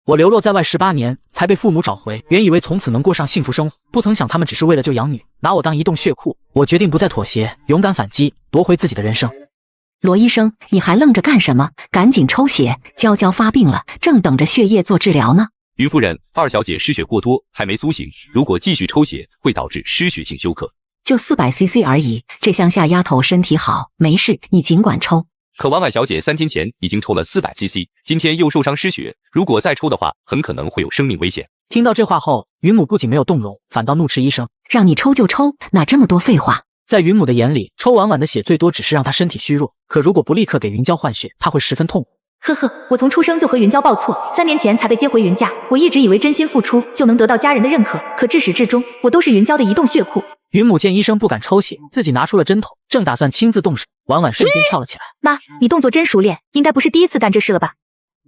我流落在外18年，才被父母找回，原以为从此能过上幸福生活，不曾想他们只是为了救养女，拿我当移动血库。我决定不再妥协，勇敢反击，夺回自己的人生。罗医生，你还愣着干什么？赶紧抽血，娇娇发病了，正等着血液做治疗呢。云夫人，二小姐失血过多，还没苏醒，如果继续抽血，会导致失血性休克。就400cc 而已，这乡下丫头身体好，没事，你尽管抽。可婉婉小姐3天前已经抽了400cc，今天又受伤失血，如果再抽的话，很可能会有生命危险。听到这话后，云母不仅没有动容，反倒怒斥医生：“让你抽就抽，哪这么多废话？”在云母的眼里，抽婉婉的血最多只是让她身体虚弱，可如果不立刻给云娇换血，她会十分痛苦。呵呵，我从出生就和云娇报错，3年前才被接回云家。我一直以为真心付出就能得到家人的认可，可至始至终，我都是云娇的移动血库。云母见医生不敢抽血，自己拿出了针头，正打算亲自动手，婉婉瞬间跳了起来。妈，你动作真熟练，应该不是第一次干这事了吧？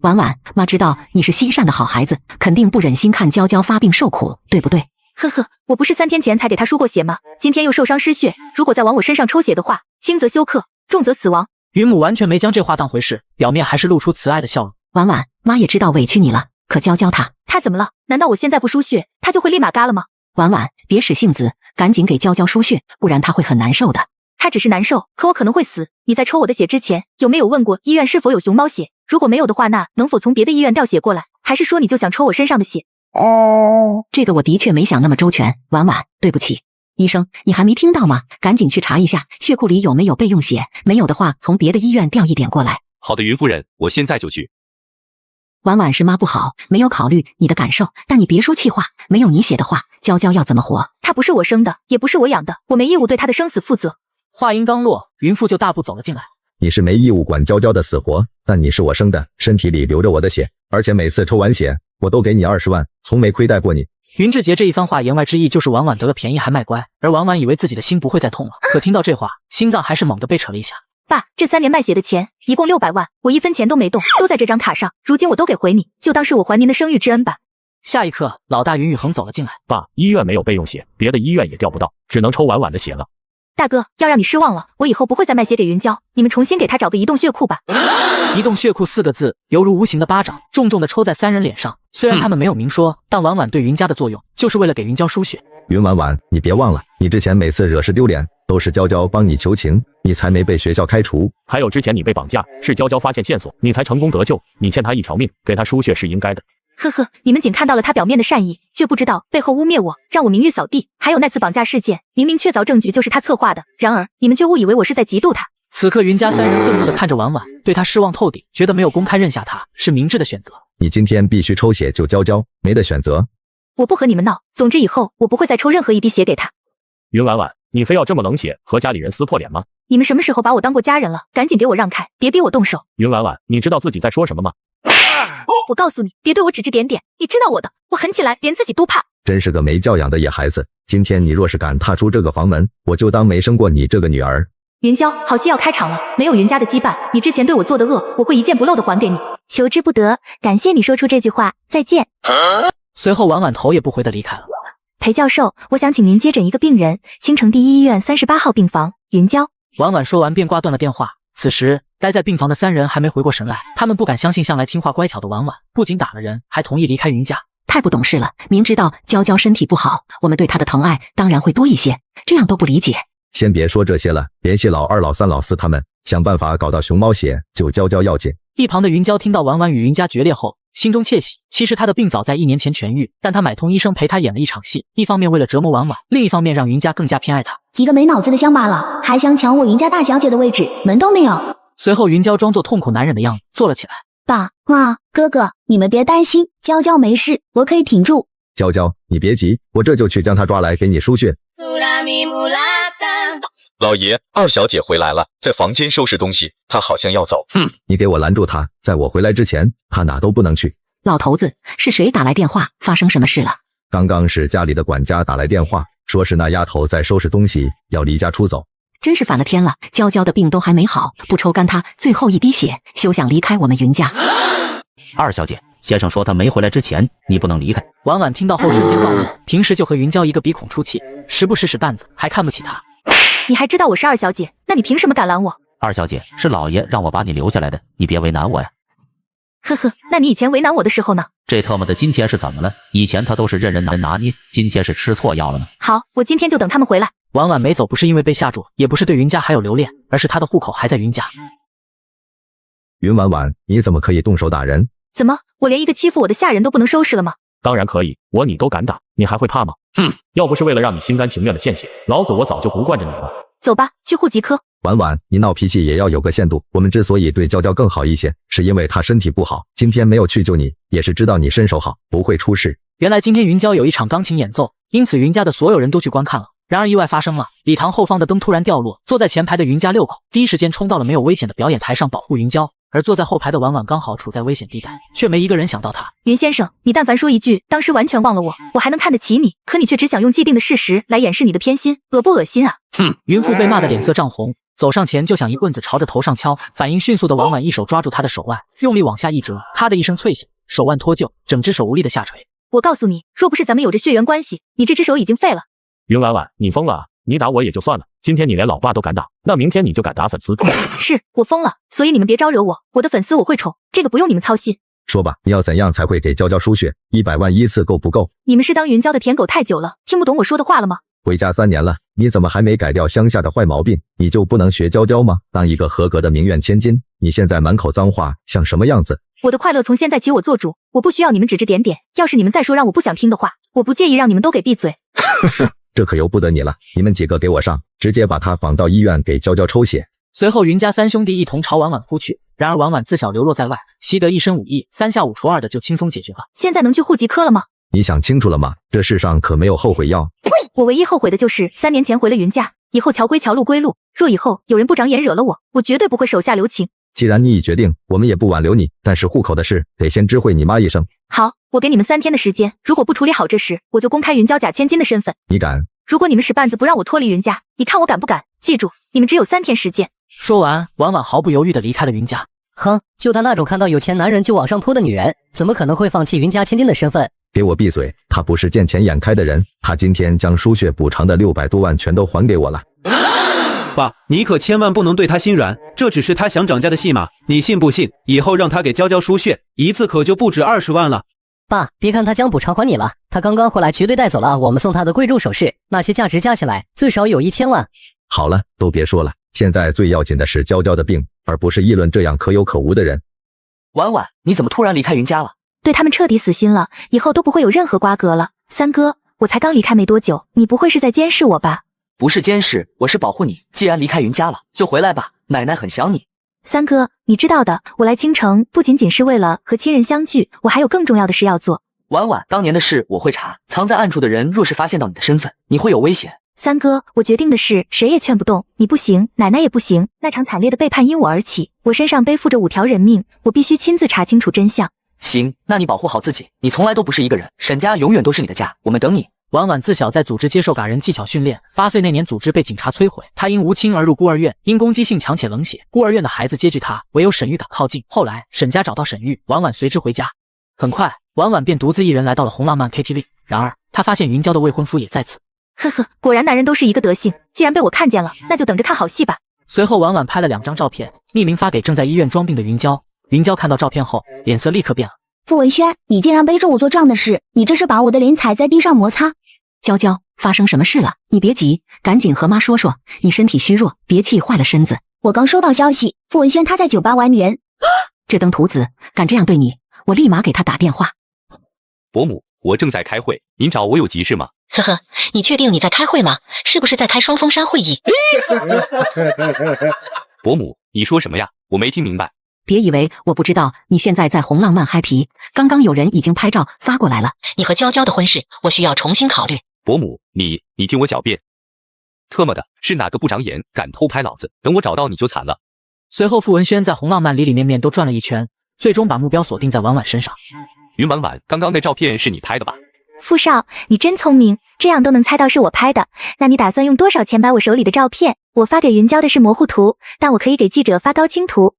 婉婉，妈知道你是心善的好孩子，肯定不忍心看娇娇发病受苦，对不对？呵呵，我不是3天前才给她输过血吗？今天又受伤失血，如果再往我身上抽血的话，轻则休克，重则死亡。云母完全没将这话当回事，表面还是露出慈爱的笑容。婉婉，妈也知道委屈你了，可娇娇她怎么了？难道我现在不输血，她就会立马嘎了吗？婉婉，别使性子，赶紧给娇娇输血，不然她会很难受的。她只是难受，可我可能会死。你在抽我的血之前，有没有问过医院是否有熊猫血？如果没有的话，那能否从别的医院调血过来？还是说你就想抽我身上的血？这个我的确没想那么周全，婉婉，对不起。医生，你还没听到吗？赶紧去查一下血库里有没有备用血，没有的话，从别的医院调一点过来。好的，云夫人，我现在就去。婉婉是妈不好，没有考虑你的感受，但你别说气话，没有你血的话，娇娇要怎么活？她不是我生的，也不是我养的，我没义务对她的生死负责。话音刚落，云父就大步走了进来。你是没义务管娇娇的死活，但你是我生的，身体里流着我的血，而且每次抽完血，我都给你20万，从没亏待过你。云志杰这一番话言外之意就是婉婉得了便宜还卖乖，而婉婉以为自己的心不会再痛了，可听到这话，心脏还是猛地被扯了一下。爸，这3年卖血的钱一共600万，我1分钱都没动，都在这张卡上，如今我都给回你，就当是我还您的生育之恩吧。下一刻，老大云宇恒走了进来。爸，医院没有备用血，别的医院也调不到，只能抽婉婉的血了。大哥，要让你失望了，我以后不会再卖血给云娇，你们重新给她找个移动血库吧。移动血库4个字犹如无形的巴掌，重重的抽在3人脸上。虽然他们没有明说，但婉婉对云家的作用就是为了给云娇输血。云婉婉，你别忘了，你之前每次惹事丢脸，都是娇娇帮你求情，你才没被学校开除。还有之前你被绑架，是娇娇发现线索，你才成功得救，你欠她一条命，给她输血是应该的。呵呵，你们仅看到了他表面的善意，却不知道背后污蔑我，让我名誉扫地。还有那次绑架事件，明明确凿证据就是他策划的，然而你们却误以为我是在嫉妒他。此刻云家3人愤怒地看着婉婉，对他失望透顶，觉得没有公开认下他是明智的选择。你今天必须抽血救娇娇，没得选择。我不和你们闹，总之以后我不会再抽任何一滴血给他。云婉婉，你非要这么冷血，和家里人撕破脸吗？你们什么时候把我当过家人了？赶紧给我让开，别逼我动手。云婉婉，你知道自己在说什么吗？我告诉你，别对我指指点点，你知道我的，我狠起来连自己都怕。真是个没教养的野孩子，今天你若是敢踏出这个房门，我就当没生过你这个女儿。云娇，好戏要开场了，没有云家的羁绊，你之前对我做的恶，我会一件不漏的还给你。求之不得，感谢你说出这句话，再见。随后婉婉头也不回地离开了。裴教授，我想请您接诊一个病人，青城第一医院38号病房，云娇。婉婉说完便挂断了电话。此时待在病房的3人还没回过神来，他们不敢相信向来听话乖巧的婉婉不仅打了人，还同意离开云家。太不懂事了，明知道娇娇身体不好，我们对她的疼爱当然会多一些，这样都不理解。先别说这些了，联系老2、老3、老4他们，想办法搞到熊猫血，救娇娇要紧。一旁的云娇听到婉婉与云家决裂后，心中窃喜。其实她的病早在1年前痊愈，但她买通医生陪她演了一场戏，一方面为了折磨婉婉，另一方面让云家更加偏爱她。几个没脑子的乡巴佬，还想抢我云家大小姐的位置，门都没有。随后云娇装作痛苦难忍的样子坐了起来。爸妈哥哥，你们别担心，娇娇没事，我可以挺住。娇娇，你别急，我这就去将她抓来给你输血。老爷，二小姐回来了，在房间收拾东西，她好像要走。你给我拦住她，在我回来之前，她哪都不能去。老头子，是谁打来电话？发生什么事了？刚刚是家里的管家打来电话，说是那丫头在收拾东西，要离家出走。真是反了天了，娇娇的病都还没好，不抽干她最后一滴血，休想离开我们云家。二小姐，先生说他没回来之前，你不能离开。婉婉听到后瞬间暴怒，平时就和云娇一个鼻孔出气，时不时使绊子，还看不起她。你还知道我是二小姐，那你凭什么敢拦我？二小姐，是老爷让我把你留下来的，你别为难我呀。呵呵，那你以前为难我的时候呢？这特么的今天是怎么了？以前他都是任人拿捏，今天是吃错药了吗？好，我今天就等他们回来。婉婉没走，不是因为被吓住，也不是对云家还有留恋，而是她的户口还在云家。云婉婉，你怎么可以动手打人？怎么，我连一个欺负我的下人都不能收拾了吗？当然可以，我你都敢打，你还会怕吗？要不是为了让你心甘情愿的献血，老子我早就不惯着你了。走吧，去户籍科。婉婉，你闹脾气也要有个限度。我们之所以对娇娇更好一些，是因为她身体不好，今天没有去救你，也是知道你身手好，不会出事。原来今天云娇有一场钢琴演奏，因此云家的所有人都去观看了。然而意外发生了，礼堂后方的灯突然掉落，坐在前排的云家六口第一时间冲到了没有危险的表演台上保护云娇，而坐在后排的婉婉刚好处在危险地带，却没一个人想到她。云先生，你但凡说一句当时完全忘了我还能看得起你，可你却只想用既定的事实来掩饰你的偏心，恶不恶心啊？云父被骂得脸色涨红，走上前就想一棍子朝着头上敲，反应迅速的婉婉一手抓住他的手腕，用力往下一折，咔的一声脆响，手腕脱臼，整只手无力的下垂。我告诉你，若不是咱们有着血缘关系，你这只手已经废了。云婉婉，你疯了啊！你打我也就算了，今天你连老爸都敢打，那明天你就敢打粉丝？是我疯了，所以你们别招惹我，我的粉丝我会宠，这个不用你们操心。说吧，你要怎样才会给娇娇输血？100万一次够不够？你们是当云娇的舔狗太久了，听不懂我说的话了吗？回家3年了，你怎么还没改掉乡下的坏毛病？你就不能学娇娇吗？当一个合格的名媛千金，你现在满口脏话，像什么样子？我的快乐从现在起我做主，我不需要你们指指点点。要是你们再说让我不想听的话，我不介意让你们都给闭嘴。这可由不得你了，你们几个给我上，直接把他绑到医院给娇娇抽血。随后云家三兄弟一同朝婉婉扑去，然而婉婉自小流落在外，习得一身武艺，3下5除2的就轻松解决了。现在能去户籍科了吗？你想清楚了吗？这世上可没有后悔药。我唯一后悔的就是3年前回了云家，以后桥归桥路归路，若以后有人不长眼惹了我，我绝对不会手下留情。既然你已决定，我们也不挽留你，但是户口的事得先知会你妈一声。好，我给你们3天的时间，如果不处理好这事，我就公开云娇假千金的身份。你敢？如果你们使绊子不让我脱离云家，你看我敢不敢？记住，你们只有3天时间。说完，婉婉毫不犹豫地离开了云家。哼，就他那种看到有钱男人就往上扑的女人，怎么可能会放弃云家千金的身份？给我闭嘴！他不是见钱眼开的人，他今天将输血补偿的600多万全都还给我了。爸，你可千万不能对他心软，这只是他想涨价的戏码，你信不信？以后让他给娇娇输血，一次可就不止20万了。爸，别看他将补偿还你了，他刚刚回来绝对带走了我们送他的贵重首饰，那些价值加起来最少有1000万。好了，都别说了，现在最要紧的是娇娇的病，而不是议论这样可有可无的人。婉婉，你怎么突然离开云家了？对他们彻底死心了，以后都不会有任何瓜葛了。三哥，我才刚离开没多久，你不会是在监视我吧？不是监视，我是保护你。既然离开云家了，就回来吧，奶奶很想你。三哥，你知道的，我来青城不仅仅是为了和亲人相聚，我还有更重要的事要做。婉婉，当年的事我会查，藏在暗处的人若是发现到你的身份，你会有危险。三哥，我决定的事谁也劝不动，你不行，奶奶也不行。那场惨烈的背叛因我而起，我身上背负着5条人命，我必须亲自查清楚真相。行，那你保护好自己，你从来都不是一个人，沈家永远都是你的家，我们等你。婉婉自小在组织接受嘎人技巧训练，8岁那年组织被警察摧毁，她因无亲而入孤儿院，因攻击性强且冷血，孤儿院的孩子接拒她，唯有沈玉敢靠近。后来沈家找到沈玉，婉婉随之回家。很快，婉婉便独自一人来到了红浪漫 KTV， 然而她发现云娇的未婚夫也在此。呵呵，果然男人都是一个德性，既然被我看见了，那就等着看好戏吧。随后婉婉拍了2张照片，匿名发给正在医院装病的云娇。云娇看到照片后，脸色立刻变了。傅文轩，你竟然背着我做这样的事，你这是把我的脸踩在地上摩擦。娇娇，发生什么事了？你别急，赶紧和妈说说，你身体虚弱，别气坏了身子。我刚收到消息，傅文轩他在酒吧玩女人。这登徒子敢这样对你，我立马给他打电话。伯母，我正在开会，您找我有急事吗？呵呵，你确定你在开会吗？是不是在开双峰山会议？伯母，你说什么呀？我没听明白。别以为我不知道，你现在在红浪漫嗨皮，刚刚有人已经拍照发过来了。你和娇娇的婚事，我需要重新考虑。伯母，你听我狡辩。特么的，是哪个不长眼，敢偷拍老子？等我找到你就惨了。随后傅文轩在红浪漫里里面面都转了一圈，最终把目标锁定在婉婉身上。云婉婉，刚刚那照片是你拍的吧？傅少，你真聪明，这样都能猜到是我拍的。那你打算用多少钱买我手里的照片？我发给云娇的是模糊图，但我可以给记者发高清图。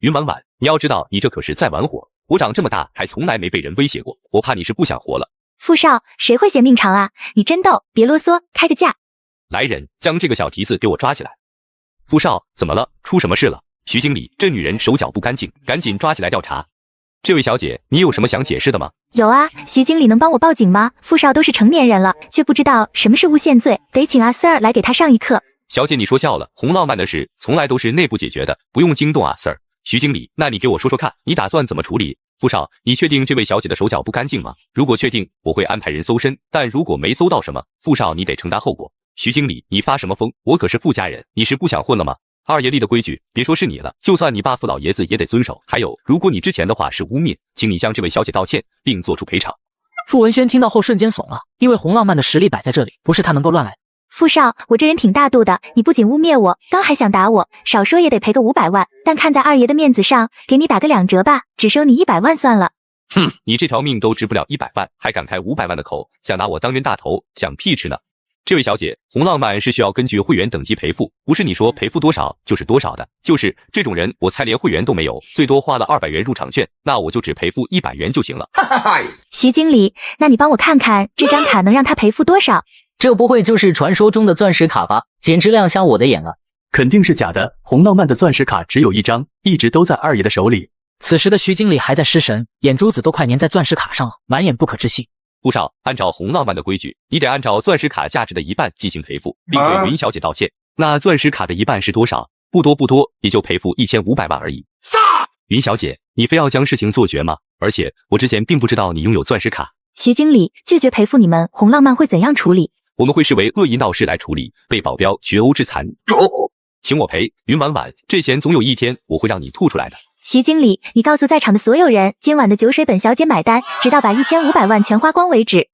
云婉婉，你要知道，你这可是在玩火。我长这么大还从来没被人威胁过，我怕你是不想活了。傅少，谁会嫌命长啊？你真逗，别啰嗦，开个价。来人，将这个小蹄子给我抓起来。傅少，怎么了？出什么事了？徐经理，这女人手脚不干净，赶紧抓起来调查。这位小姐，你有什么想解释的吗？有啊，徐经理能帮我报警吗？傅少都是成年人了，却不知道什么是诬陷罪，得请阿 Sir 来给他上一课。小姐，你说笑了，红浪漫的事从来都是内部解决的，不用惊动阿 Sir。徐经理，那你给我说说看，你打算怎么处理？傅少，你确定这位小姐的手脚不干净吗？如果确定，我会安排人搜身，但如果没搜到什么，傅少你得承担后果。徐经理，你发什么疯？我可是傅家人，你是不想混了吗？二爷立的规矩，别说是你了，就算你爸傅老爷子也得遵守。还有，如果你之前的话是污蔑，请你向这位小姐道歉，并做出赔偿。傅文轩听到后瞬间怂了，因为洪浪漫的实力摆在这里，不是他能够乱来。傅少，我这人挺大度的，你不仅污蔑我，刚还想打我，少说也得赔个500万，但看在二爷的面子上，给你打个2折吧，只收你100万算了。哼，你这条命都值不了100万，还敢开500万的口，想拿我当冤大头，想屁吃呢？这位小姐，红浪漫是需要根据会员等级赔付，不是你说赔付多少就是多少的。就是这种人，我才连会员都没有，最多花了200元入场券，那我就只赔付100元就行了。徐经理，那你帮我看看这张卡能让他赔付多少？这不会就是传说中的钻石卡吧？简直亮瞎我的眼了！肯定是假的，红浪漫的钻石卡只有1张，一直都在二爷的手里。此时的徐经理还在失神，眼珠子都快粘在钻石卡上了，满眼不可置信。傅少，按照红浪漫的规矩，你得按照钻石卡价值的1半进行赔付，并对云小姐道歉。那钻石卡的1半是多少？不多，也就赔付1500万而已。云小姐，你非要将事情做绝吗？而且我之前并不知道你拥有钻石卡。徐经理，拒绝赔付你们红浪漫会怎样处理？我们会视为恶意闹事来处理，被保镖绝殴致残。请我赔，云婉婉，这钱总有一天我会让你吐出来的。徐经理，你告诉在场的所有人，今晚的酒水本小姐买单，直到把1500万全花光为止。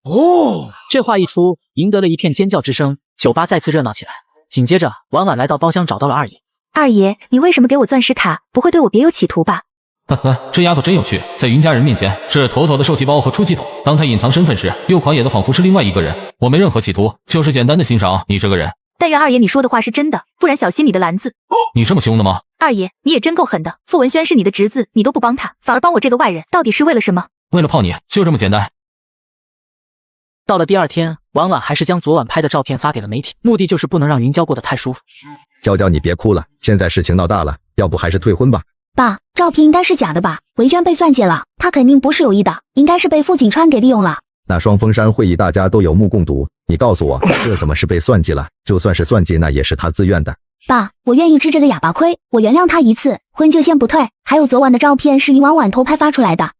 这话一出，赢得了一片尖叫之声，酒吧再次热闹起来。紧接着，婉婉来到包厢找到了二爷。二爷，你为什么给我钻石卡？不会对我别有企图吧？呵呵，这丫头真有趣，在云家人面前是妥妥的受气包和出气筒。当她隐藏身份时，六狂野的仿佛是另外一个人。我没任何企图，就是简单的欣赏你这个人。但愿二爷你说的话是真的，不然小心你的篮子。你这么凶的吗？二爷，你也真够狠的。傅文轩是你的侄子，你都不帮他，反而帮我这个外人，到底是为了什么？为了泡你，就这么简单。到了第二天，婉婉还是将昨晚拍的照片发给了媒体，目的就是不能让云娇过得太舒服。娇娇，你别哭了，现在事情闹大了，要不还是退婚吧。爸，照片应该是假的吧？文轩被算计了，他肯定不是有意的，应该是被傅景川给利用了。那双峰山会议大家都有目共睹，你告诉我，这怎么是被算计了？就算是算计，那也是他自愿的。爸，我愿意吃这个哑巴亏，我原谅他一次，婚就先不退。还有昨晚的照片是林婉婉偷拍发出来的。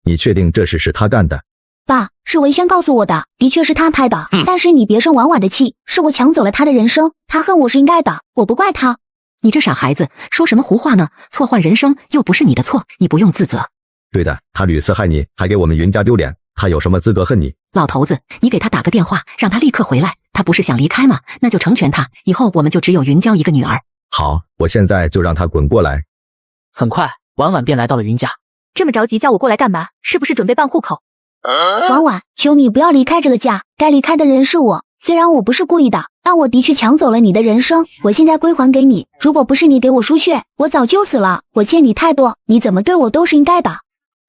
你确定这事是他干的？爸，是文轩告诉我的，的确是他拍的。但是你别生婉婉的气，是我抢走了他的人生，他恨我是应该的，我不怪他。你这傻孩子，说什么胡话呢？错换人生又不是你的错，你不用自责。对的，他屡次害你，还给我们云家丢脸，他有什么资格恨你？老头子，你给他打个电话，让他立刻回来。他不是想离开吗？那就成全他，以后我们就只有云娇一个女儿。好，我现在就让他滚过来。很快，婉婉便来到了云家。这么着急叫我过来干嘛？是不是准备办户口？婉婉，求你不要离开这个家，该离开的人是我。虽然我不是故意的，但我的确抢走了你的人生，我现在归还给你。如果不是你给我输血，我早就死了。我欠你太多，你怎么对我都是应该的。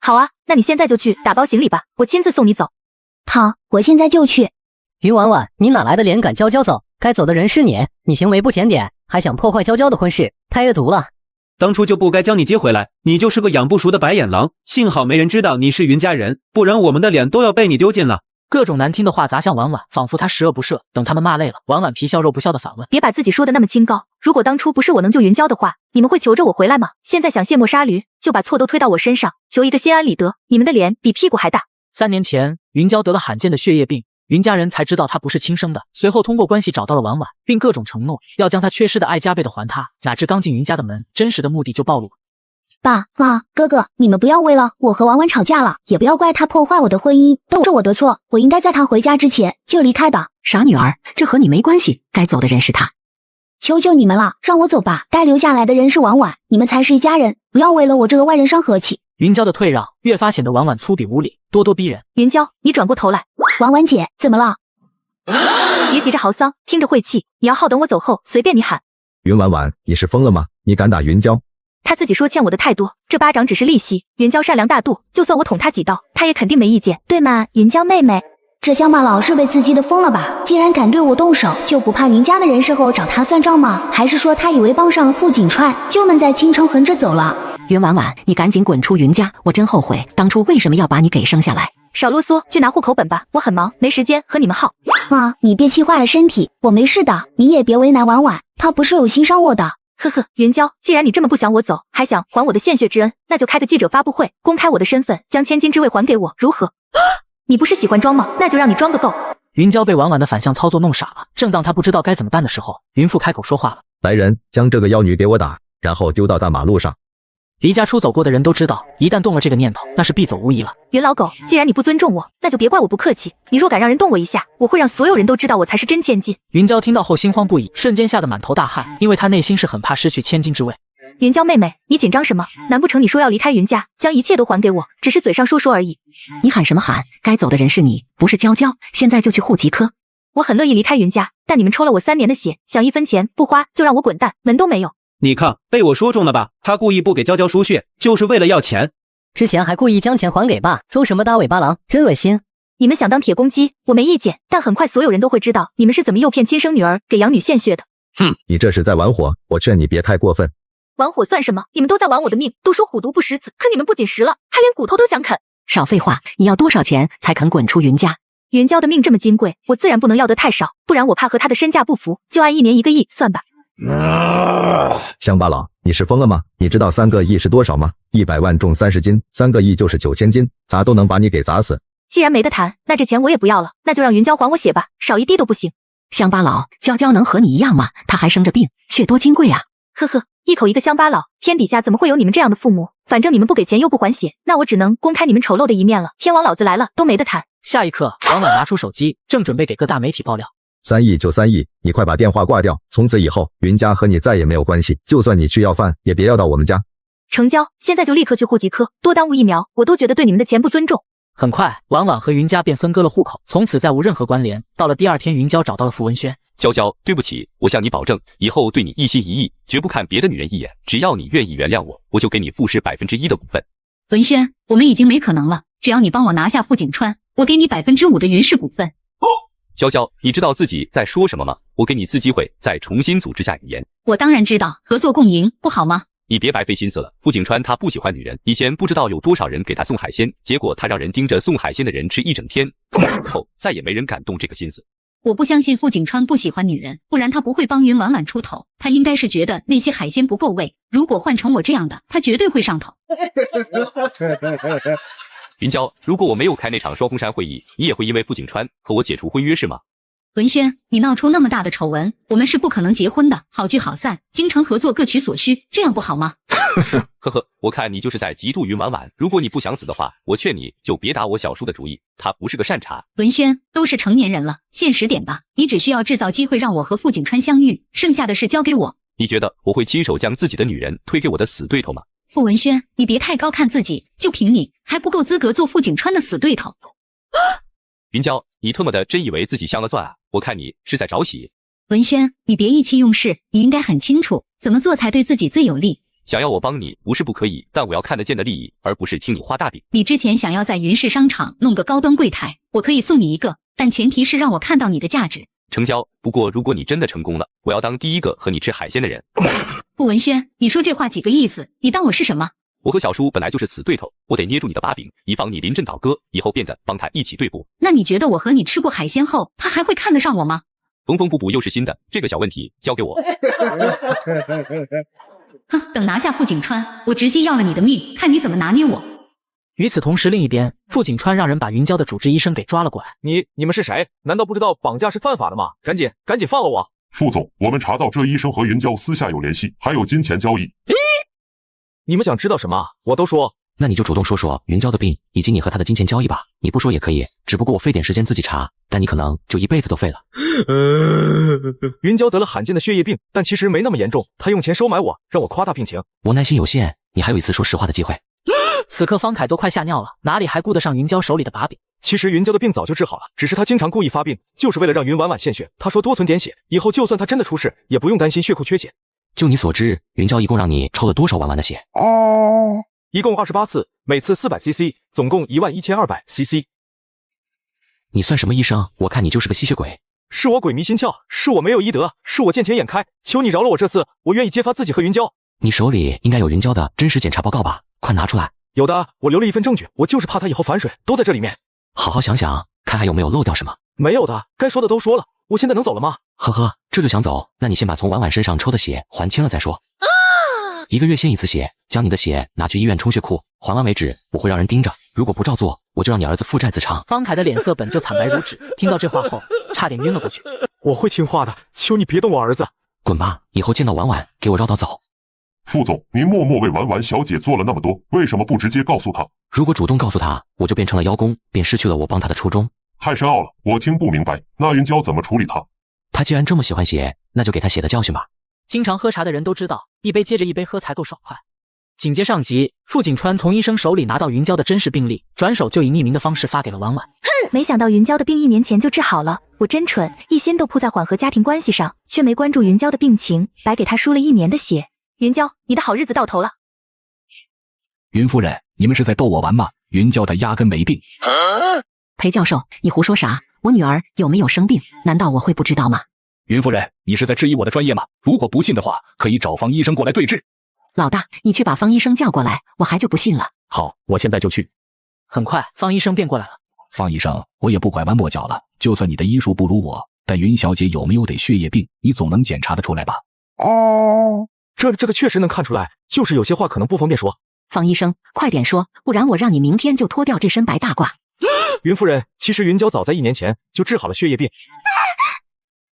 好啊，那你现在就去打包行李吧，我亲自送你走。好，我现在就去。云婉婉，你哪来的脸赶娇娇走？该走的人是你，你行为不检点，还想破坏娇娇的婚事，太恶毒了。当初就不该将你接回来，你就是个养不熟的白眼狼。幸好没人知道你是云家人，不然我们的脸都要被你丢尽了。各种难听的话砸向婉婉，仿佛她十恶不赦。等他们骂累了，婉婉皮笑肉不笑的反问：别把自己说的那么清高，如果当初不是我能救云娇的话，你们会求着我回来吗？现在想卸磨杀驴，就把错都推到我身上，求一个心安理得，你们的脸比屁股还大。3年前，云娇得了罕见的血液病，云家人才知道她不是亲生的，随后通过关系找到了婉婉，并各种承诺要将她缺失的爱加倍的还她。哪知刚进云家的门，真实的目的就暴露了。爸妈，哥哥，你们不要为了我和婉婉吵架了，也不要怪他破坏我的婚姻，都是我的错，我应该在他回家之前就离开的。傻女儿，这和你没关系，该走的人是他。求求你们了，让我走吧，该留下来的人是婉婉，你们才是一家人，不要为了我这个外人伤和气。云娇的退让越发显得婉婉粗鄙无礼，咄咄逼人。云娇，你转过头来。婉婉姐，怎么了？别急着嚎丧，听着晦气，你要好等我走后随便你喊。云婉婉，你是疯了吗？你敢打云娇？他自己说欠我的太多，这巴掌只是利息。云娇善良大度，就算我捅他几刀，他也肯定没意见，对吗？云娇妹妹。这乡巴佬是被刺激的疯了吧？竟然敢对我动手，就不怕云家的人事后找他算账吗？还是说他以为帮上了傅景川，就能在京城横着走了？云婉婉，你赶紧滚出云家！我真后悔当初为什么要把你给生下来。少啰嗦，去拿户口本吧，我很忙，没时间和你们耗。妈，你别气坏了身体，我没事的，你也别为难婉婉，她不是有心伤我的。呵呵，云娇，既然你这么不想我走，还想还我的献血之恩，那就开个记者发布会，公开我的身份，将千金之位还给我，如何？你不是喜欢装吗？那就让你装个够。云娇被婉婉的反向操作弄傻了，正当她不知道该怎么办的时候，云父开口说话了：来人，将这个妖女给我打，然后丢到大马路上。离家出走过的人都知道，一旦动了这个念头，那是必走无疑了。云老狗，既然你不尊重我，那就别怪我不客气。你若敢让人动我一下，我会让所有人都知道我才是真千金。云娇听到后心慌不已，瞬间吓得满头大汗，因为她内心是很怕失去千金之位。云娇妹妹，你紧张什么？难不成你说要离开云家，将一切都还给我，只是嘴上说说而已？你喊什么喊？该走的人是你，不是娇娇。现在就去户籍科。我很乐意离开云家，但你们抽了我3年的血，想1分钱不花就让我滚蛋，门都没有。你看，被我说中了吧？他故意不给娇娇输血，就是为了要钱。之前还故意将钱还给爸，装什么大尾巴狼，真恶心。你们想当铁公鸡，我没意见，但很快所有人都会知道你们是怎么诱骗亲生女儿给养女献血的。哼，你这是在玩火，我劝你别太过分。玩火算什么？你们都在玩我的命。都说虎毒不食子，可你们不仅食了，还连骨头都想啃。少废话，你要多少钱才肯滚出云家？云娇的命这么金贵，我自然不能要得太少，不然我怕和她的身价不符，就按1年1个亿算吧。乡巴佬，你是疯了吗？你知道3个亿是多少吗？100万重30斤，3个亿就是9000斤，砸都能把你给砸死。既然没得谈，那这钱我也不要了，那就让云娇还我血吧，少1滴都不行。乡巴佬，娇娇能和你一样吗？她还生着病，血多金贵啊！呵呵，一口一个乡巴佬，天底下怎么会有你们这样的父母？反正你们不给钱又不还血，那我只能公开你们丑陋的一面了。天王老子来了，都没得谈。下一刻，婉婉拿出手机，正准备给各大媒体爆料。3亿就3亿，你快把电话挂掉，从此以后云家和你再也没有关系，就算你去要饭，也别要到我们家。成交，现在就立刻去户籍科，多耽误1秒，我都觉得对你们的钱不尊重。很快，婉婉和云家便分割了户口，从此再无任何关联。到了第2天，云娇找到了傅文轩。娇娇，对不起，我向你保证，以后对你一心一意，绝不看别的女人一眼。只要你愿意原谅我，我就给你傅氏1%的股份。文轩，我们已经没可能了，只要你帮我拿下傅景川，我给你5%的云氏股份。娇娇，你知道自己在说什么吗？我给你次机会，再重新组织下语言。我当然知道，合作共赢，不好吗？你别白费心思了，傅景川他不喜欢女人，以前不知道有多少人给他送海鲜，结果他让人盯着送海鲜的人吃1整天，后再也没人敢动这个心思。我不相信傅景川不喜欢女人，不然他不会帮云婉婉出头，他应该是觉得那些海鲜不够味，如果换成我这样的，他绝对会上头。云娇，如果我没有开那场双红山会议，你也会因为傅景川和我解除婚约是吗？文轩，你闹出那么大的丑闻，我们是不可能结婚的，好聚好散，京城合作各取所需，这样不好吗？呵呵，我看你就是在嫉妒云婉婉，如果你不想死的话，我劝你就别打我小叔的主意，他不是个善茬。文轩，都是成年人了，现实点吧，你只需要制造机会让我和傅景川相遇，剩下的事交给我。你觉得我会亲手将自己的女人推给我的死对头吗？傅文轩，你别太高看自己，就凭你还不够资格做傅景川的死对头。云娇，你特么的真以为自己镶了钻啊？我看你是在找喜。文轩，你别意气用事，你应该很清楚怎么做才对自己最有利。想要我帮你不是不可以，但我要看得见的利益，而不是听你画大饼。你之前想要在云氏商场弄个高端柜台，我可以送你一个，但前提是让我看到你的价值。成交。不过如果你真的成功了，我要当第一个和你吃海鲜的人。傅文轩，你说这话几个意思？你当我是什么？我和小叔本来就是死对头，我得捏住你的把柄，以防你临阵倒戈，以后变得帮他一起对付。那你觉得我和你吃过海鲜后，他还会看得上我吗？缝缝补补又是新的，这个小问题交给我。哼，等拿下傅景川，我直接要了你的命，看你怎么拿捏我。与此同时，另一边，傅景川让人把云娇的主治医生给抓了过来。你们是谁？难道不知道绑架是犯法的吗？赶紧放了我！傅总，我们查到这医生和云娇私下有联系，还有金钱交易。你们想知道什么？我都说。那你就主动说说云娇的病，以及你和她的金钱交易吧。你不说也可以，只不过我费点时间自己查，但你可能就一辈子都废了。云娇得了罕见的血液病，但其实没那么严重。她用钱收买我，让我夸大病情。我耐心有限，你还有一次说实话的机会。此刻方凯都快吓尿了，哪里还顾得上云娇手里的把柄？其实云娇的病早就治好了，只是她经常故意发病，就是为了让云婉婉献血。她说多存点血，以后就算她真的出事，也不用担心血库缺血。就你所知，云娇一共让你抽了多少婉婉的血？一共28次，每次400cc，总共11200cc。你算什么医生？我看你就是个吸血鬼。是我鬼迷心窍，是我没有医德，是我见钱眼开，求你饶了我这次，我愿意揭发自己和云娇。你手里应该有云娇的真实检查报告吧？快拿出来。有的，我留了一份证据，我就是怕他以后反水，都在这里面。好好想想，看还有没有漏掉什么。没有的，该说的都说了，我现在能走了吗？呵呵，这就想走？那你先把从婉婉身上抽的血还清了再说。1个月献一次血，将你的血拿去医院充血库，还完为止。我会让人盯着，如果不照做，我就让你儿子负债自偿。方凯的脸色本就惨白如纸，听到这话后，差点晕了过去。我会听话的，求你别动我儿子。滚吧，以后见到婉婉，给我绕道走。副总，您默默为婉婉小姐做了那么多，为什么不直接告诉她？如果主动告诉她，我就变成了妖公，便失去了我帮她的初衷。太深奥了，我听不明白。那云娇怎么处理她？她既然这么喜欢血，那就给她血的教训吧。经常喝茶的人都知道，一杯接着一杯喝才够爽快。紧接上集，傅景川从医生手里拿到云娇的真实病历，转手就以匿名的方式发给了婉婉。没想到云娇的病1年前就治好了，我真蠢，一心都扑在缓和家庭关系上，却没关注云娇的病情，白给她输了1年的血。云娇，你的好日子到头了。云夫人，你们是在逗我玩吗？云娇她压根没病。裴教授，你胡说啥？我女儿有没有生病？难道我会不知道吗？云夫人，你是在质疑我的专业吗？如果不信的话，可以找方医生过来对质。老大，你去把方医生叫过来，我还就不信了。好，我现在就去。很快，方医生便过来了。方医生，我也不拐弯抹角了，就算你的医术不如我，但云小姐有没有得血液病，你总能检查得出来吧？这个确实能看出来，就是有些话可能不方便说。方医生，快点说，不然我让你明天就脱掉这身白大褂。云夫人，其实云娇早在1年前就治好了血液病。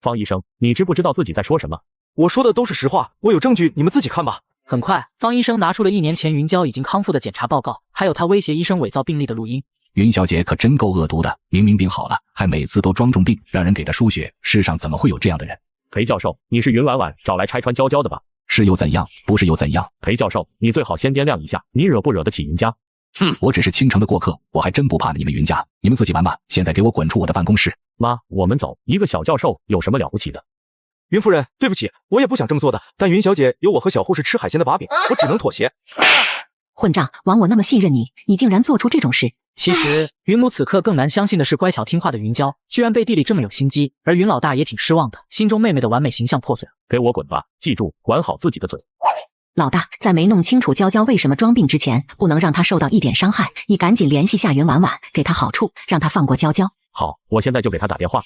方医生，你知不知道自己在说什么？我说的都是实话，我有证据，你们自己看吧。很快，方医生拿出了1年前云娇已经康复的检查报告，还有他威胁医生伪造病历的录音。云小姐可真够恶毒的，明明病好了，还每次都装重病，让人给她输血。世上怎么会有这样的人？裴教授，你是云婉婉找来拆穿娇娇的吧？是又怎样？不是又怎样？裴教授，你最好先掂量一下，你惹不惹得起云家？哼，我只是倾城的过客，我还真不怕你们云家。你们自己玩吧，现在给我滚出我的办公室。妈，我们走。一个小教授有什么了不起的？云夫人，对不起，我也不想这么做的，但云小姐有我和小护士吃海鲜的把柄，我只能妥协。混账，枉我那么信任你，你竟然做出这种事。其实云母此刻更难相信的是，乖巧听话的云娇居然背地里这么有心机，而云老大也挺失望的，心中妹妹的完美形象破碎了。给我滚吧，记住管好自己的嘴。老大，在没弄清楚娇娇为什么装病之前，不能让她受到一点伤害，你赶紧联系下云婉婉，给她好处，让她放过娇娇。好，我现在就给她打电话。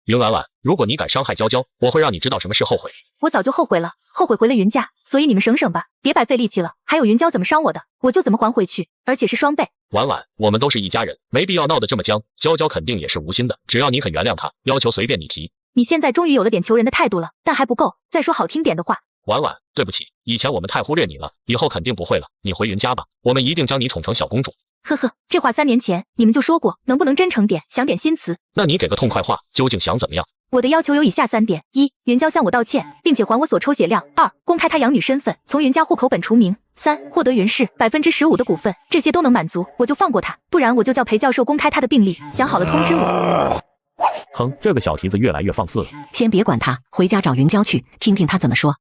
云婉婉，如果你敢伤害娇娇，我会让你知道什么是后悔。我早就后悔了，后悔回了云家，所以你们省省吧，别白费力气了。还有云娇怎么伤我的，我就怎么还回去，而且是双倍。婉婉，我们都是一家人，没必要闹得这么僵。娇娇肯定也是无心的，只要你肯原谅她，要求随便你提。你现在终于有了点求人的态度了，但还不够，再说好听点的话。婉婉，对不起，以前我们太忽略你了，以后肯定不会了。你回云家吧，我们一定将你宠成小公主。呵呵，这话3年前你们就说过，能不能真诚点，想点新词？那你给个痛快话，究竟想怎么样？我的要求有以下3点：1、云娇向我道歉，并且还我所抽血量；2、公开她养女身份，从云家户口本除名；3、获得云氏15%的股份。这些都能满足，我就放过她，不然我就叫裴教授公开她的病历，想好了通知我。哼，这个小蹄子越来越放肆了。先别管他，回家找云娇去，听听他怎么说。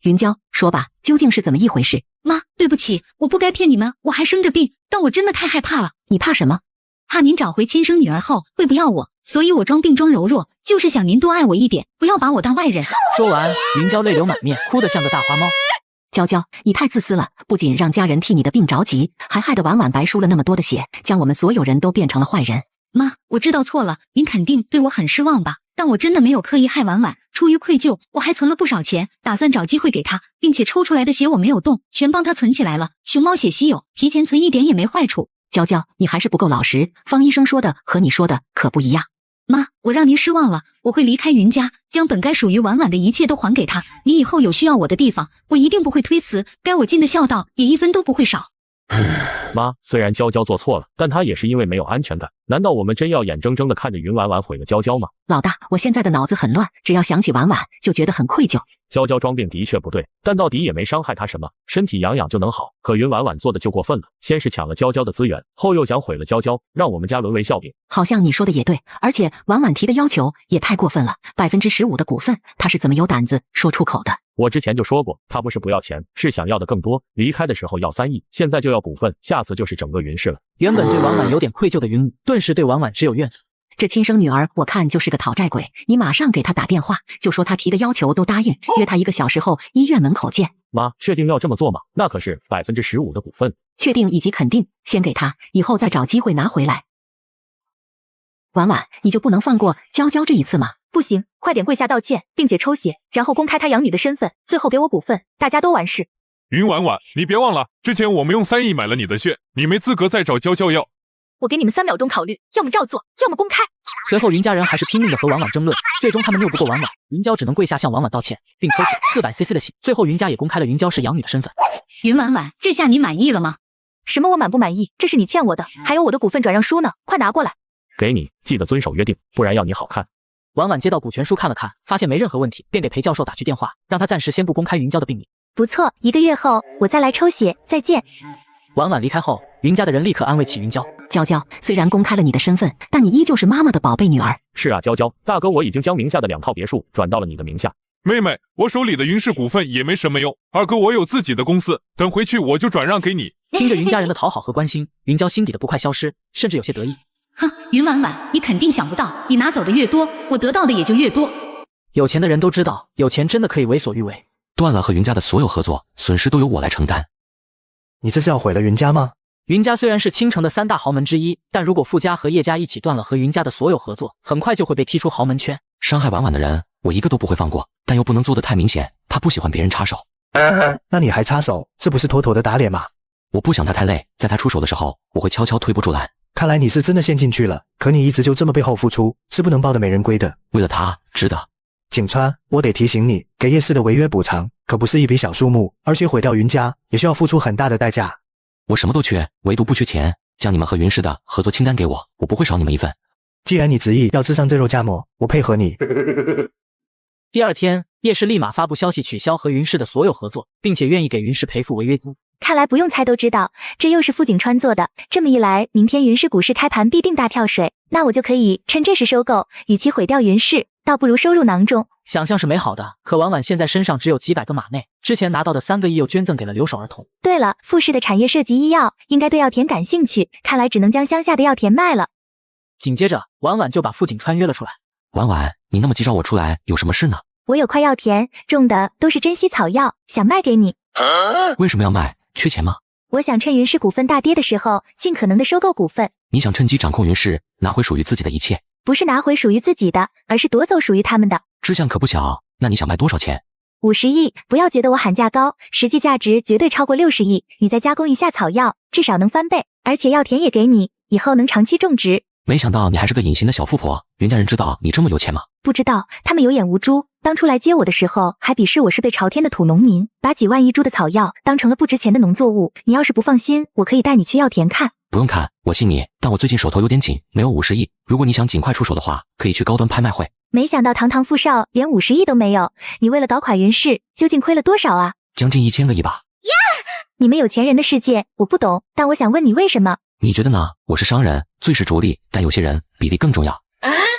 云娇，说吧，究竟是怎么一回事？妈，对不起，我不该骗你们，我还生着病，但我真的太害怕了。你怕什么？怕您找回亲生女儿后会不要我，所以我装病装柔弱，就是想您多爱我一点，不要把我当外人。说完，云娇泪流满面，哭得像个大花猫。娇娇，你太自私了，不仅让家人替你的病着急，还害得婉婉白输了那么多的血，将我们所有人都变成了坏人。妈，我知道错了，您肯定对我很失望吧？但我真的没有刻意害婉婉，出于愧疚，我还存了不少钱，打算找机会给她，并且抽出来的血我没有动，全帮她存起来了。熊猫血稀有，提前存一点也没坏处。娇娇，你还是不够老实，方医生说的和你说的可不一样。妈，我让您失望了，我会离开云家，将本该属于婉婉的一切都还给她。你以后有需要我的地方，我一定不会推辞，该我尽的孝道也一分都不会少。妈，虽然娇娇做错了，但她也是因为没有安全感。难道我们真要眼睁睁地看着云婉婉毁了娇娇吗？老大，我现在的脑子很乱，只要想起婉婉就觉得很愧疚。娇娇装病的确不对，但到底也没伤害她什么，身体养养就能好。可云婉婉做的就过分了，先是抢了娇娇的资源，后又想毁了娇娇，让我们家沦为笑柄。好像你说的也对，而且婉婉提的要求也太过分了，15%的股份，她是怎么有胆子说出口的？我之前就说过，他不是不要钱，是想要的更多。离开的时候要3亿，现在就要股份，下次就是整个云氏了。原本对婉婉有点愧疚的云母，顿时对婉婉只有怨。这亲生女儿，我看就是个讨债鬼。你马上给她打电话，就说她提的要求都答应，约她1个小时后医院门口见。妈，确定要这么做吗？那可是15%的股份。确定以及肯定，先给她，以后再找机会拿回来。婉婉，你就不能放过娇娇这一次吗？不行，快点跪下道歉，并且抽血，然后公开她养女的身份，最后给我股份，大家都完事。云婉婉，你别忘了，之前我们用3亿买了你的血，你没资格再找娇娇要。我给你们3秒钟考虑，要么照做，要么公开。随后云家人还是拼命的和婉婉争论，最终他们拗不过婉婉，云娇只能跪下向婉婉道歉，并抽取400cc 的血。最后云家也公开了云娇是养女的身份。云婉婉，这下你满意了吗？什么我满不满意？这是你欠我的，还有我的股份转让书呢，快拿过来。给你，记得遵守约定，不然要你好看。婉婉接到股权书看了看，发现没任何问题，便给裴教授打去电话，让他暂时先不公开云娇的病历。不错，1个月后我再来抽血，再见。婉婉离开后，云家的人立刻安慰起云娇。娇娇，虽然公开了你的身份，但你依旧是妈妈的宝贝女儿。是啊，娇娇，大哥我已经将名下的2套别墅转到了你的名下。妹妹，我手里的云氏股份也没什么用，二哥我有自己的公司，等回去我就转让给你。听着云家人的讨好和关心，云娇心底的不快消失，甚至有些得意。哼，云婉婉，你肯定想不到，你拿走的越多，我得到的也就越多。有钱的人都知道，有钱真的可以为所欲为。断了和云家的所有合作，损失都由我来承担。你这是要毁了云家吗？云家虽然是青城的3大豪门之一，但如果傅家和叶家一起断了和云家的所有合作，很快就会被踢出豪门圈。伤害婉婉的人，我一个都不会放过，但又不能做得太明显，他不喜欢别人插手。那你还插手，这不是妥妥的打脸吗？我不想他太累，在他出手的时候，我会悄悄推波助澜。看来你是真的陷进去了，可你一直就这么背后付出，是不能抱得美人归的。为了他，值得。景川，我得提醒你，给叶氏的违约补偿可不是一笔小数目，而且毁掉云家也需要付出很大的代价。我什么都缺，唯独不缺钱。将你们和云氏的合作清单给我，我不会少你们一份。既然你执意要吃上这肉夹馍，我配合你。第二天，叶氏立马发布消息取消和云氏的所有合作，并且愿意给云氏赔付违约金。看来不用猜都知道，这又是傅景川做的。这么一来，明天云氏股市开盘必定大跳水，那我就可以趁这时收购。与其毁掉云氏，倒不如收入囊中。想象是美好的，可婉婉现在身上只有几百个码内，之前拿到的3个亿又捐赠给了留守儿童。对了，傅氏的产业涉及医药，应该对药田感兴趣，看来只能将乡下的药田卖了。紧接着，婉婉就把傅景川约了出来。婉婉，你那么急找我出来，有什么事呢？我有块药田，种的都是珍稀草药，想卖给你。为什么要卖？缺钱吗？我想趁云氏股份大跌的时候，尽可能的收购股份。你想趁机掌控云氏，拿回属于自己的一切？不是拿回属于自己的，而是夺走属于他们的。志向可不小，那你想卖多少钱？50亿，不要觉得我喊价高，实际价值绝对超过60亿。你再加工一下草药，至少能翻倍，而且药田也给你，以后能长期种植。没想到你还是个隐形的小富婆，云家人知道你这么有钱吗？不知道，他们有眼无珠。当初来接我的时候，还鄙视我是被朝天的土农民，把几万一株的草药当成了不值钱的农作物。你要是不放心，我可以带你去药田看。不用看，我信你，但我最近手头有点紧，没有50亿。如果你想尽快出手的话，可以去高端拍卖会。没想到堂堂富少连50亿都没有，你为了搞垮云氏，究竟亏了多少啊？将近1000个亿吧。你们有钱人的世界我不懂，但我想问你为什么？你觉得呢？我是商人，最是逐利，但有些人比例更重要。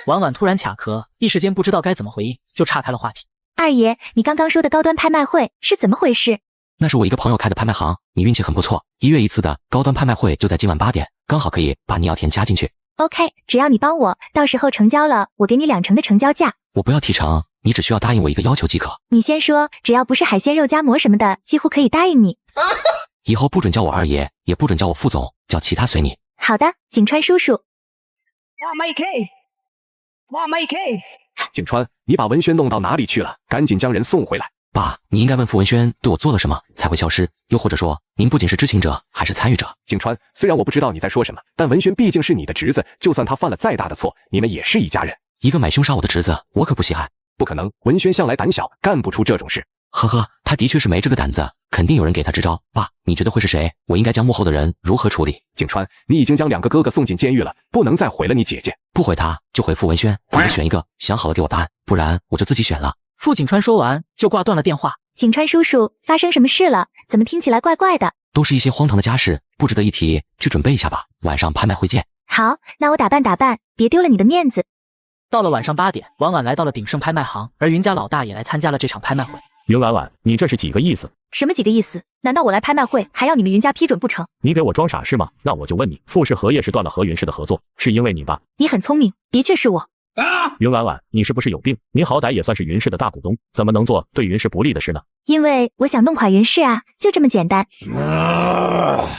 婉婉突然卡壳，一时间不知道该怎么回应，就岔开了话题。二爷，你刚刚说的高端拍卖会是怎么回事？那是我一个朋友开的拍卖行，你运气很不错，1月1次的高端拍卖会就在今晚8点，刚好可以把你药田加进去。OK， 只要你帮我，到时候成交了，我给你2成的成交价。我不要提成，你只需要答应我一个要求即可。你先说，只要不是海鲜肉夹馍什么的，几乎可以答应你。以后不准叫我二爷，也不准叫我副总，叫其他随你。好的，景川叔叔。哇麦 K， 哇麦 K。景川，你把文轩弄到哪里去了？赶紧将人送回来。爸，你应该问傅文轩对我做了什么才会消失，又或者说您不仅是知情者，还是参与者。景川，虽然我不知道你在说什么，但文轩毕竟是你的侄子，就算他犯了再大的错，你们也是一家人。一个买凶杀我的侄子，我可不稀罕。不可能，文轩向来胆小，干不出这种事。呵呵，他的确是没这个胆子，肯定有人给他支招。爸，你觉得会是谁？我应该将幕后的人如何处理？景川，你已经将2个哥哥送进监狱了，不能再毁了你姐姐。不毁他，就毁傅文轩。你们选一个，想好了给我答案，不然我就自己选了。傅景川说完就挂断了电话。景川叔叔，发生什么事了？怎么听起来怪怪的？都是一些荒唐的家事，不值得一提，去准备一下吧。晚上拍卖会见。好，那我打扮打扮，别丢了你的面子。到了晚上8点，婉婉来到了鼎盛拍卖行，而云家老大也来参加了这场拍卖会。云婉婉，你这是几个意思？什么几个意思？难道我来拍卖会还要你们云家批准不成？你给我装傻是吗？那我就问你，富氏荷叶氏断了和云氏的合作，是因为你吧？你很聪明，的确是我。云婉婉，你是不是有病？你好歹也算是云氏的大股东，怎么能做对云氏不利的事呢？因为我想弄垮云氏啊，就这么简单。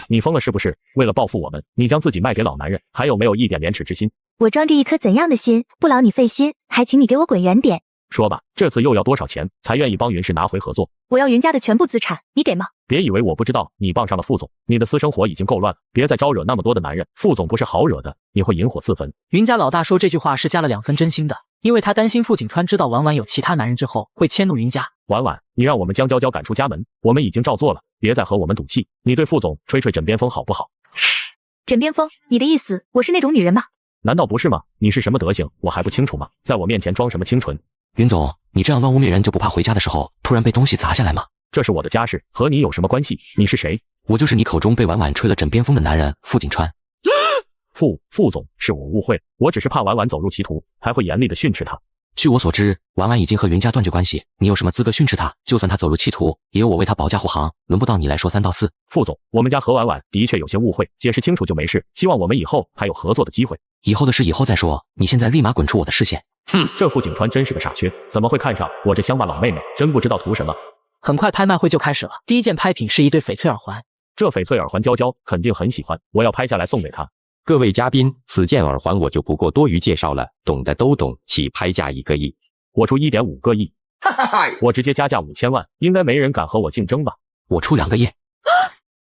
你疯了是不是？为了报复我们，你将自己卖给老男人，还有没有一点廉耻之心？我装着一颗怎样的心，不劳你费心，还请你给我滚远点。说吧，这次又要多少钱才愿意帮云氏拿回合作？我要云家的全部资产，你给吗？别以为我不知道，你傍上了副总，你的私生活已经够乱了，别再招惹那么多的男人。副总不是好惹的，你会引火自焚。云家老大说这句话是加了2分真心的，因为他担心傅景川知道婉婉有其他男人之后会迁怒云家。婉婉，你让我们将娇娇赶出家门，我们已经照做了，别再和我们赌气。你对副总吹吹枕边风好不好？枕边风？你的意思我是那种女人吗？难道不是吗？你是什么德行，我还不清楚吗？在我面前装什么清纯？云总，你这样乱污蔑人，就不怕回家的时候突然被东西砸下来吗？这是我的家事，和你有什么关系？你是谁？我就是你口中被婉婉吹了枕边风的男人傅景川。副总，是我误会，我只是怕婉婉走入歧途，还会严厉的训斥他。据我所知，婉婉已经和云家断绝关系，你有什么资格训斥他？就算他走入歧途，也有我为他保驾护航，轮不到你来说3道4。副总，我们家和婉婉的确有些误会，解释清楚就没事，希望我们以后还有合作的机会。以后的事以后再说，你现在立马滚出我的视线。这傅景川真是个傻缺，怎么会看上我这乡巴老妹妹？真不知道图什么。很快拍卖会就开始了，第一件拍品是一对翡翠耳环，这翡翠耳环娇娇肯定很喜欢，我要拍下来送给她。各位嘉宾，此件耳环我就不过多余介绍了，懂的都懂，起拍价1个亿，我出1.5个亿，我直接加价5000万，应该没人敢和我竞争吧？我出2个亿，